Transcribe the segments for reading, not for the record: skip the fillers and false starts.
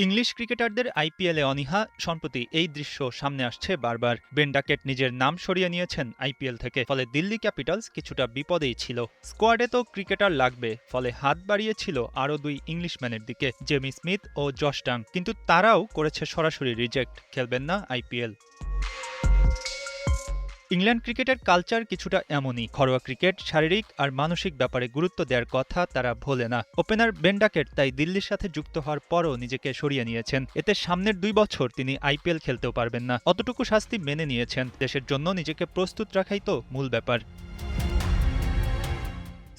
English ক্রিকেটারদের আইপিএলে অনীহা। সম্প্রতি এই দৃশ্য সামনে আসছে বারবার। বেন ডাকেট নিজের নাম সরিয়ে নিয়েছেন আইপিএল থেকে, ফলে দিল্লি ক্যাপিটালস কিছুটা বিপদেই ছিল। স্কোয়াডে তো ক্রিকেটার লাগবে, ফলে হাত বাড়িয়েছিল আরও দুই ইংলিশম্যানের দিকে, জেমি স্মিথ ও জশ ডাং। কিন্তু তারাও করেছে সরাসরি রিজেক্ট, খেলবেন না আইপিএল। ইংল্যান্ড ক্রিকেটের কালচার কিছুটা এমনই। ঘরোয়া ক্রিকেট শারীরিক আর মানসিক ব্যাপারে গুরুত্ব দেওয়ার কথা তারা ভোলে না। ওপেনার বেন ডাকেট তাই দিল্লির সাথে যুক্ত হওয়ার পরও নিজেকে সরিয়ে নিয়েছেন। এতে সামনের ২ বছর তিনি আইপিএল খেলতেও পারবেন না। অতটুকু শাস্তি মেনে নিয়েছেন। দেশের জন্য নিজেকে প্রস্তুত রাখাই তো মূল ব্যাপার।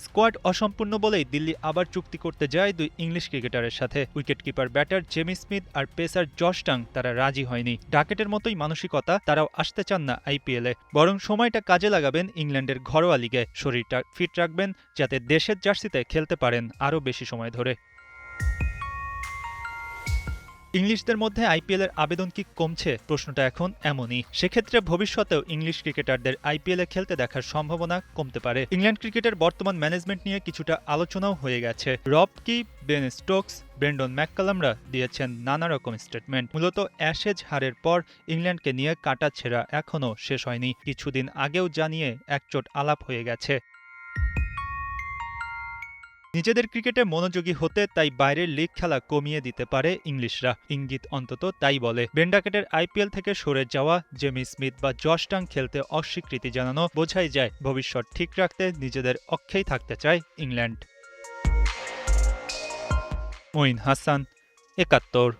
স্কোয়াড অসম্পূর্ণ বলেই দিল্লি আবার চুক্তি করতে যায় দুই ইংলিশ ক্রিকেটারের সাথে। উইকেটকিপার ব্যাটার জেমি স্মিথ আর পেসার জশ ডাং তারা রাজি হয়নি। ডাকেটের মতোই মানসিকতা, তারাও আসতে চান না আইপিএলে, বরং সময়টা কাজে লাগাবেন ইংল্যান্ডের ঘরোয়া লিগে। শরীরটা ফিট রাখবেন যাতে দেশের জার্সিতে খেলতে পারেন আরও বেশি সময় ধরে। ইংলিশদের মধ্যে আইপিএলের আবেদন কি কমছে? প্রশ্নটা এখন এমনই। সেক্ষেত্রে ভবিষ্যতেও ইংলিশ ক্রিকেটারদের আইপিএলে খেলতে দেখার সম্ভাবনা কমতে পারে। ইংল্যান্ড ক্রিকেটের বর্তমান ম্যানেজমেন্ট নিয়ে কিছুটা আলোচনাও হয়ে গেছে। রব কি, বেন স্টোকস, ব্রেন্ডন ম্যাককালামরা দিয়েছেন নানা রকম স্টেটমেন্ট। মূলত অ্যাশেজ হারের পর ইংল্যান্ডকে নিয়ে কাটাছেঁড়া এখনও শেষ হয়নি। কিছুদিন আগেও জানিয়ে একচোট আলাপ হয়ে গেছে। নিজেদের ক্রিকেটে মনোযোগী হতে তাই বাইরের লিগ খেলা কমিয়ে দিতে পারে ইংলিশরা, ইঙ্গিত অন্তত তাই বলে। বেন ডাকেটের আইপিএল থেকে সরে যাওয়া, জেমি স্মিথ বা জশ ডাং খেলতে অস্বীকৃতি জানানো, বোঝাই যায় ভবিষ্যৎ ঠিক রাখতে নিজেদের অক্ষেই থাকতে চায় ইংল্যান্ড। মঈন হাসান, ৭১।